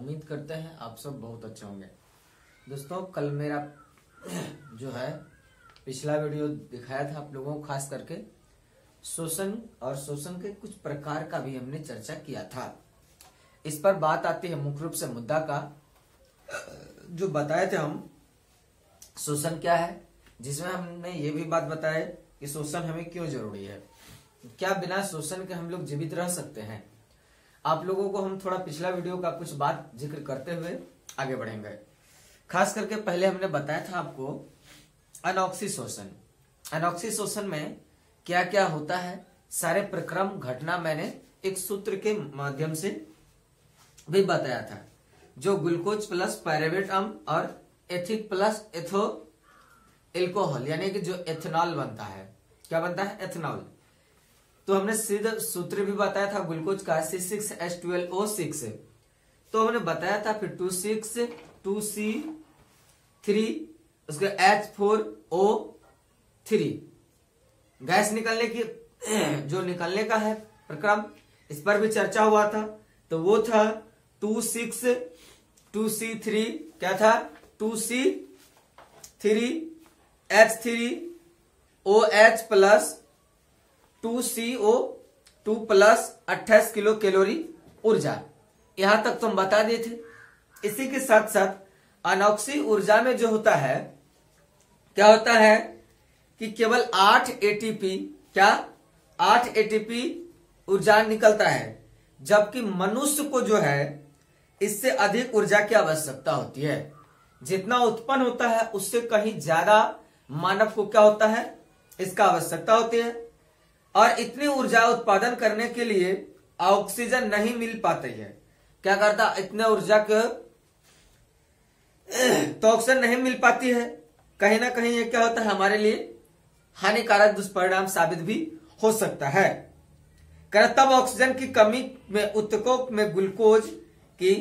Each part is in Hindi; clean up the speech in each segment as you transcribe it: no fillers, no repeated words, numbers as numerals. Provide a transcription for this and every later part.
उम्मीद करते हैं आप सब बहुत अच्छे होंगे। दोस्तों कल मेरा जो है पिछला वीडियो दिखाया था आप लोगों को, खास करके शोषण और शोषण के कुछ प्रकार का भी हमने चर्चा किया था। इस पर बात आती है मुख्य रूप से मुद्दा का, जो बताए थे हम शोषण क्या है, जिसमें हमने ये भी बात बताया कि शोषण हमें क्यों जरूरी है, क्या बिना शोषण के हम लोग जीवित रह सकते हैं। आप लोगों को हम थोड़ा पिछला वीडियो का कुछ बात जिक्र करते हुए आगे बढ़ेंगे। खास करके पहले हमने बताया था आपको अनोक्सी शोषण। अनोक्सी शोषण में क्या क्या होता है, सारे प्रक्रम घटना मैंने एक सूत्र के माध्यम से भी बताया था, जो ग्लूकोज प्लस पायरेट अम्ल और एथिक प्लस एथो एल्कोहल यानी कि जो एथेनॉल बनता है, क्या बनता है, एथेनॉल। तो हमने सीधा सूत्र भी बताया था ग्लूकोज का C6H12O6, तो हमने बताया था फिर 2C3 उसके H4O3 गैस निकलने की जो निकलने का है प्रक्रम, इस पर भी चर्चा हुआ था। तो वो था 2C3 क्या था, 2C3H3OH plus 2CO2 plus 28 kilo calorie ऊर्जा, यहां तक तो हम बता दिए थे। इसी के साथ साथ अनोक्सी ऊर्जा में जो होता है, क्या होता है कि केवल 8 एटीपी, क्या 8 एटीपी ऊर्जा निकलता है, जबकि मनुष्य को जो है इससे अधिक ऊर्जा की आवश्यकता होती है। जितना उत्पन्न होता है उससे कहीं ज्यादा मानव को क्या होता है, इसका आवश्यकता होती है। और इतनी ऊर्जा उत्पादन करने के लिए ऑक्सीजन नहीं मिल पाती है, क्या करता, इतने ऊर्जा के तो ऑक्सीजन नहीं मिल पाती है। कहीं ना कहीं ये क्या होता है, हमारे लिए हानिकारक दुष्परिणाम साबित भी हो सकता है। तब ऑक्सीजन की कमी में ऊतकों में ग्लूकोज की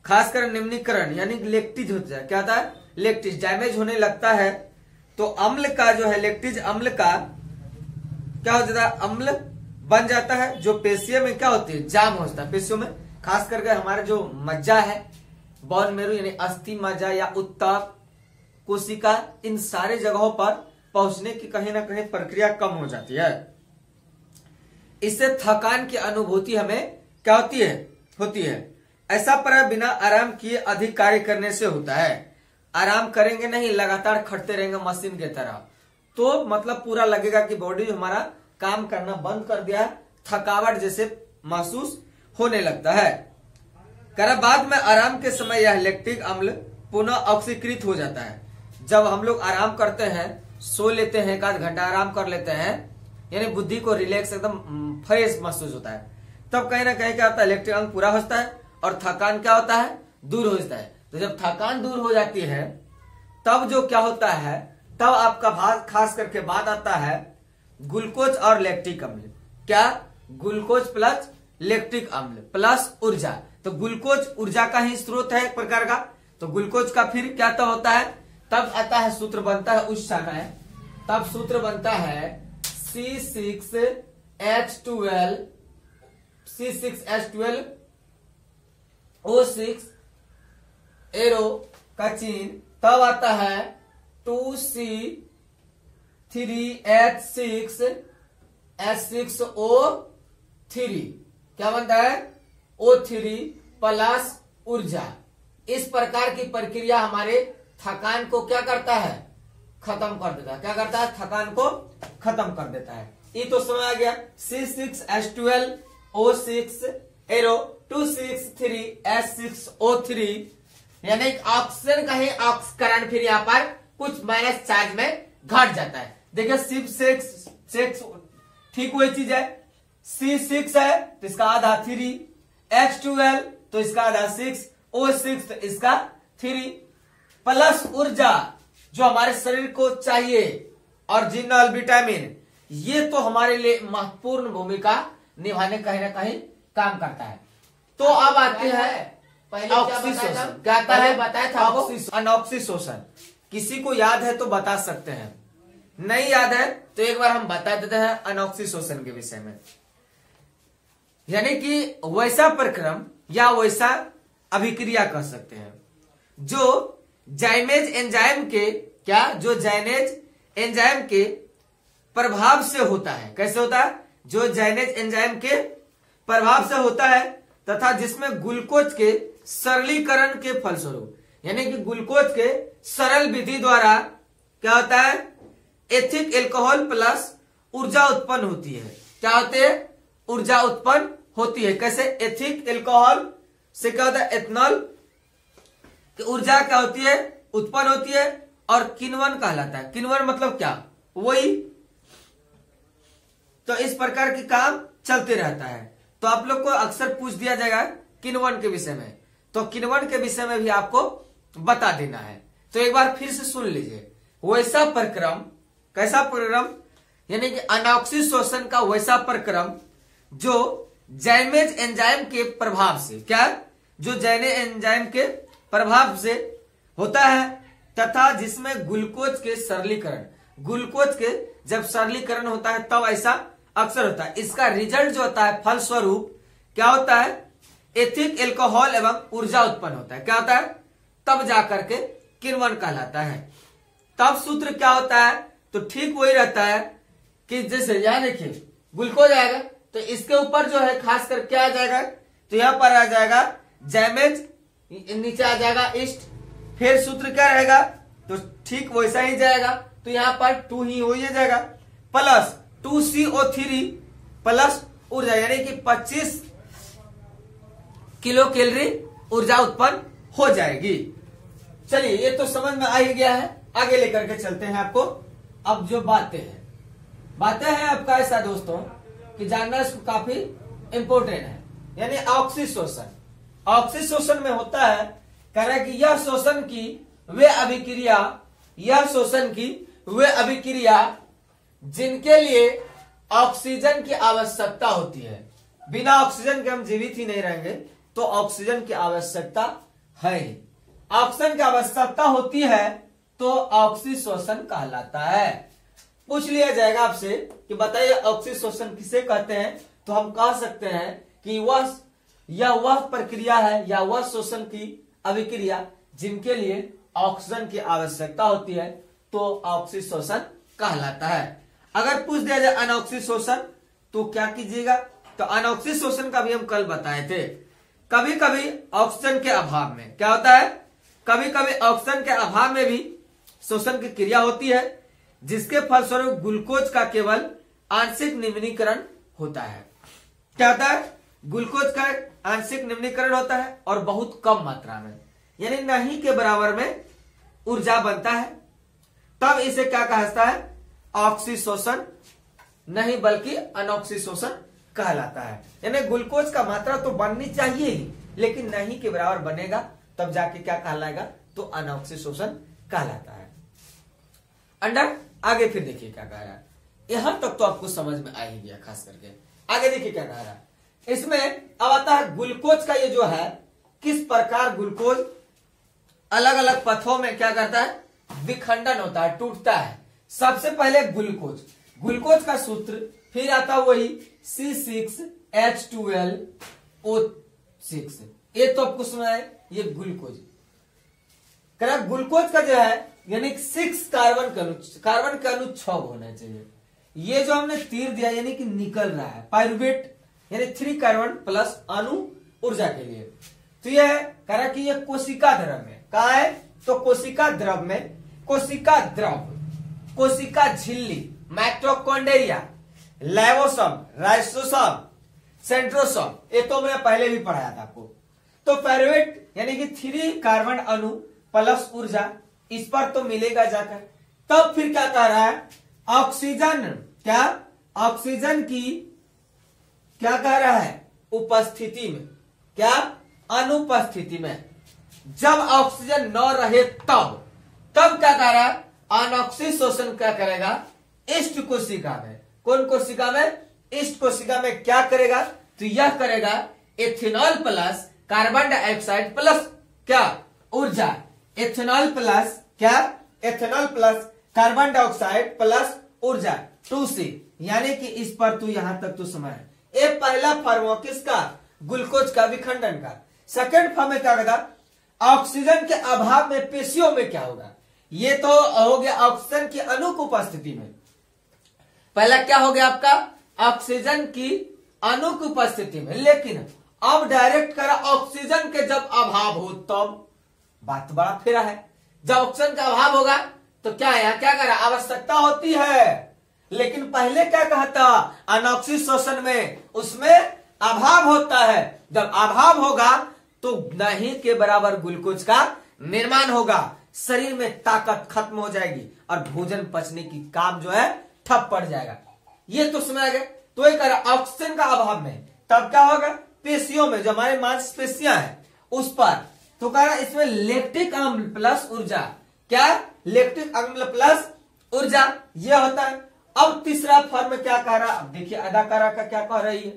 खासकर निम्नीकरण यानी लेक्टिज होता है, क्या होता है, लेक्टिज डैमेज होने लगता है। तो अम्ल का जो है, लेक्टिज अम्ल का क्या हो जाता है, अम्ल बन जाता है, जो पेशियों में क्या होती है, जाम होता है। पेशियों में खास करके हमारे जो मज्जा है, बोन मेरो यानी अस्थि मज्जा या उत्तक कोशिका, इन सारे जगहों पर पहुंचने की कहीं ना कहीं प्रक्रिया कम हो जाती है। इससे थकान की अनुभूति हमें क्या होती है। ऐसा पर बिना आराम किए अधिक कार्य करने से होता है। आराम करेंगे नहीं, लगातार खटते रहेंगे मशीन की तरह, तो मतलब पूरा लगेगा कि बॉडी हमारा काम करना बंद कर दिया, थकावट जैसे महसूस होने लगता है। बाद में आराम के समय यह लैक्टिक अम्ल पुनः ऑक्सीकृत हो जाता है। जब हम लोग आराम करते हैं, सो लेते हैं, एक आध घंटा आराम कर लेते हैं, यानी बुद्धि को रिलैक्स एकदम फ्रेश महसूस होता है, तब कहीं ना कहीं क्या होता है, लैक्टिक अम्ल पूरा होता है और थकान क्या होता है, दूर हो जाता है। तो जब थकान दूर हो जाती है तब जो क्या होता है, तब आपका खास करके बात आता है ग्लूकोज और लैक्टिक अम्ल। क्या, ग्लूकोज प्लस लैक्टिक अम्ल प्लस ऊर्जा। तो ग्लूकोज ऊर्जा का ही स्रोत है एक प्रकार का, तो ग्लूकोज का फिर क्या तो होता है, तब आता है सूत्र बनता है उस समय, तब सूत्र बनता है C6H12O6 एरो का चिन्ह, तब आता है 2C3H6O3, क्या बनता है, O3 प्लस ऊर्जा। इस प्रकार की प्रक्रिया हमारे थकान को क्या करता है, खत्म कर देता है। क्या करता है, थकान को खत्म कर देता है। ये तो समझ आ गया। C6H12O6 एरो 2C3H6O3 यानी ऑक्सीजन का ही ऑक्सीकरण फिर यहाँ पर कुछ माइनस चार्ज में घट जाता है। देखिए C6 ठीक वही चीज है, C6 है तो इसका आधा 3, H12 तो इसका आधा 6, O6 तो इसका 3 प्लस ऊर्जा जो हमारे शरीर को चाहिए, ऑरिजिनल विटामिन, ये तो हमारे लिए महत्वपूर्ण भूमिका निभाने कहीं ना कहीं काम करता है। तो अब आते हैं ऑक्सीशोषण। क्या पहले बताया था आपको, अनोक्सी शोषण। किसी को याद है तो बता सकते हैं, नहीं याद है तो एक बार हम बता देते हैं अनोक्सी शोषण के विषय में। यानी कि वैसा प्रक्रम या वैसा अभिक्रिया कह सकते हैं। जो जाइमेज एंजाइम के जो जाइनेज एंजाइम के प्रभाव से होता है। कैसे होता है? जो जाइनेज एंजाइम के प्रभाव से होता है तथा जिसमें ग्लूकोज के सरलीकरण के फलस्वरूप, यानी कि ग्लूकोज के सरल विधि द्वारा क्या होता है, एथिक एल्कोहल प्लस ऊर्जा उत्पन्न होती है। क्या होती है? ऊर्जा उत्पन्न होती है। कैसे? एथिक एल्कोहल से क्या होता है, एथनॉल की ऊर्जा क्या होती है, उत्पन्न होती है और किण्वन कहलाता है। किण्वन मतलब क्या? वही। तो इस प्रकार के काम चलते रहता है। तो आप लोग को अक्सर पूछ दिया जाएगा किण्वन के विषय में, तो किण्वन के विषय में भी आपको बता देना है। तो एक बार फिर से सुन लीजिए। वैसा प्रक्रम, कैसा प्रक्रम, यानी कि अनॉक्सी शोषण का वैसा प्रक्रम जो जाइमेज एंजाइम के प्रभाव से, क्या, जो जाइनेज एंजाइम के प्रभाव से होता है तथा जिसमें ग्लूकोज के सरलीकरण, ग्लूकोज के जब सरलीकरण होता है तब ऐसा अक्सर होता है। इसका रिजल्ट जो होता है, फलस्वरूप क्या होता है, एथिक एल्कोहल एवं ऊर्जा उत्पन्न होता है। क्या होता है? तब जाकर के किण्वन कहलाता है। तब सूत्र क्या होता है, तो ठीक वही रहता है कि जैसे यहां देखिए ग्लूकोज आएगा तो इसके ऊपर जो है खास कर क्या आ जाएगा, तो यहां पर आ जाएगा जाइमेज, नीचे आ जाएगा ईस्ट, फिर सूत्र क्या रहेगा, तो ठीक वैसा ही जाएगा। तो यहां पर 2 ही हो जाएगा प्लस 2CO3 प्लस ऊर्जा, यानी कि 25 किलो कैलोरी ऊर्जा उत्पन्न हो जाएगी। चलिए ये तो समझ में आ ही गया है। आगे लेकर के चलते हैं आपको। अब जो बातें हैं आपका ऐसा दोस्तों कि जानना इसको काफी इंपोर्टेंट है। यानी ऑक्सीशोषण, ऑक्सीशोषण में होता है कह रहा है कि यह शोषण की वे अभिक्रिया, यह शोषण की वे अभिक्रिया जिनके लिए ऑक्सीजन की आवश्यकता होती है। बिना ऑक्सीजन के हम जीवित ही नहीं रहेंगे, तो ऑक्सीजन की आवश्यकता है। ऑक्सीजन की आवश्यकता होती है तो ऑक्सीशोषण कहलाता है। पूछ लिया जाएगा आपसे कि बताइए ऑक्सीशोषण किसे कहते हैं, तो हम कह सकते हैं कि वह प्रक्रिया है या वह शोषण की अभिक्रिया जिनके लिए ऑक्सीजन की आवश्यकता होती है, तो ऑक्सीशोषण कहलाता है। अगर पूछ दिया जाए अनऑक्सीशोषण तो क्या कीजिएगा, तो अनऑक्सीशोषण का भी हम कल बताए थे। कभी कभी ऑक्सीजन के अभाव में क्या होता है, कभी कभी ऑक्सीजन के अभाव में भी शोषण की क्रिया होती है, जिसके फलस्वरूप ग्लूकोज का केवल आंशिक निम्नीकरण होता है। क्या होता है, ग्लूकोज का आंशिक निम्नीकरण होता है और बहुत कम मात्रा में, यानी नहीं के बराबर में ऊर्जा बनता है, तब इसे क्या कहता है, ऑक्सीशोषण नहीं बल्कि अनऑक्सीशोषण कहलाता है। यानी ग्लूकोज का मात्रा तो बननी चाहिए ही, लेकिन नहीं के बराबर बनेगा तब जाके क्या कहलाएगा, तो अनऑक्सीशोषण कहलाता है। अंडर आगे फिर देखिए क्या कह रहा है। यहां तक तो आपको समझ में आ ही गया खास करके। आगे देखिए क्या कह रहा है। इसमें अब आता है ग्लूकोज का ये जो है, किस प्रकार ग्लूकोज अलग अलग पथों में क्या करता है, विखंडन होता है, टूटता है। सबसे पहले ग्लूकोज का सूत्र, फिर आता वही C6H12O6, ये तो आपको सुना है, ये ग्लूकोज। ग्लूकोज का जो है यानी 6 कार्बन के अणु 6 होना चाहिए। ये जो हमने तीर दिया यानी कि निकल रहा है, पाइरुवेट यानी 3 कार्बन प्लस अणु ऊर्जा के लिए। तो यह कह रहा कि यह कोशिका द्रव में कहा है, तो कोशिका द्रव में, कोशिका द्रव, कोशिका झिल्ली, माइटोकॉन्ड्रिया, लाइसोसोम, राइबोसोम, सेंट्रोसोम, ये तो मैं पहले भी पढ़ाया था आपको। तो पाइरुवेट यानी कि 3 कार्बन अणु प्लस ऊर्जा, इस पर तो मिलेगा जाकर। तब फिर क्या कह रहा है, ऑक्सीजन, क्या ऑक्सीजन की क्या कह रहा है, उपस्थिति में, क्या अनुपस्थिति में, जब ऑक्सीजन न रहे तब क्या कह रहा है, अनऑक्सीशोषण क्या करेगा, ईस्ट कोशिका में। कौन कोशिका में, ईस्ट कोशिका में क्या करेगा, तो यह करेगा ethanol plus carbon dioxide plus क्या ऊर्जा, एथेनॉल प्लस क्या, ethanol plus carbon dioxide plus ऊर्जा 2C, यानी कि इस पर तू यहां तक तो समझ। ये पहला फॉर्म किसका, ग्लूकोज का विखंडन का। सेकेंड फॉर्म में क्या होगा, ऑक्सीजन के अभाव में पेशियों में क्या होगा। ये तो हो गया ऑक्सीजन की अनुपस्थिति में। पहला क्या हो गया आपका, ऑक्सीजन की अनुपस्थिति में। लेकिन अब डायरेक्ट करा ऑक्सीजन के जब अभाव हो तब, बात बड़ा फेरा है। जब ऑक्सीजन का अभाव होगा तो क्या है, क्या करा, आवश्यकता होती है। लेकिन पहले क्या कहा था, अनॉक्सिक शोषण में उसमें अभाव होता है। जब अभाव होगा तो नहीं के बराबर ग्लूकोज का निर्माण होगा, शरीर में ताकत खत्म हो जाएगी और भोजन पचने की काम जो है ठप पड़ जाएगा। ये तो समझ आ गया। तो ये करा ऑक्सीजन का अभाव में तब क्या होगा, पेशियों में जो हमारे मांसपेशियां हैं उस पर, तो कह रहा इसमें लैक्टिक अम्ल प्लस ऊर्जा, क्या, लैक्टिक अम्ल प्लस ऊर्जा, यह होता है। अब तीसरा फॉर्म में क्या कह रहा, अब देखिए अदाकारा का क्या कह रही है,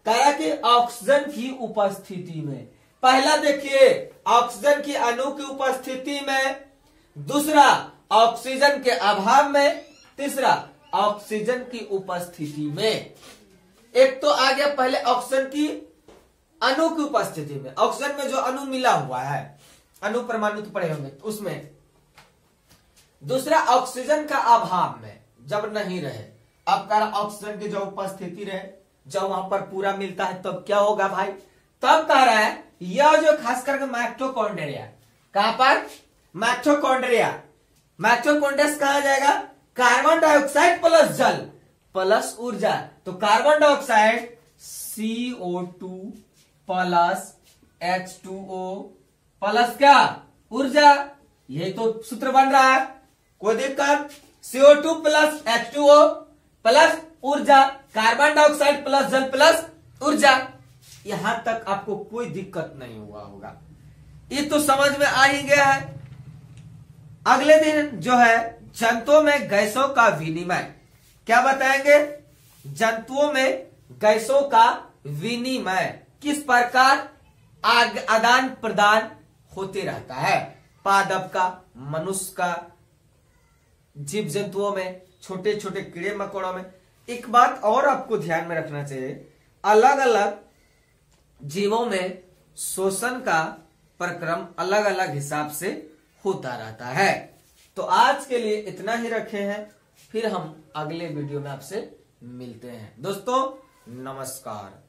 कह रहा कि ऑक्सीजन की उपस्थिति में। पहला देखिए ऑक्सीजन की अणु की उपस्थिति में, दूसरा ऑक्सीजन के अभाव में, तीसरा ऑक्सीजन की उपस्थिति में। एक तो आ गया पहले ऑक्सीजन की अणु की उपस्थिति में, ऑक्सीजन में जो अणु मिला हुआ है, अणु परमाणु तो पड़े होंगे उसमें। दूसरा ऑक्सीजन का अभाव में, जब नहीं रहे। अब कह रहा ऑक्सीजन की जो उपस्थिति रहे, जब वहां पर पूरा मिलता है तब क्या होगा भाई, तब कह रहा है यह जो खास करके माइटोकॉन्ड्रिया, कहां पर, माइटोकॉन्ड्रिया, माइटोकॉन्ड्रिया कहा जाएगा, कार्बन डाइऑक्साइड प्लस जल प्लस ऊर्जा। तो carbon dioxide CO2 plus H2O plus क्या, ऊर्जा। यही तो सूत्र बन रहा है, कोई दिक्कत। CO2 प्लस H2O प्लस ऊर्जा, कार्बन डाइऑक्साइड प्लस जल प्लस ऊर्जा। यहां तक आपको कोई दिक्कत नहीं हुआ होगा, ये तो समझ में आ ही गया है। अगले दिन जो है जंतुओं में गैसों का विनिमय, क्या बताएंगे, जंतुओं में गैसों का विनिमय किस प्रकार आदान प्रदान होते रहता है, पादप का, मनुष्य का, जीव जंतुओं में, छोटे छोटे कीड़े मकोड़ों में। एक बात और आपको ध्यान में रखना चाहिए, अलग अलग जीवों में शोषण का प्रक्रम अलग अलग हिसाब से होता रहता है। तो आज के लिए इतना ही रखे हैं, फिर हम अगले वीडियो में आपसे मिलते हैं। दोस्तों नमस्कार।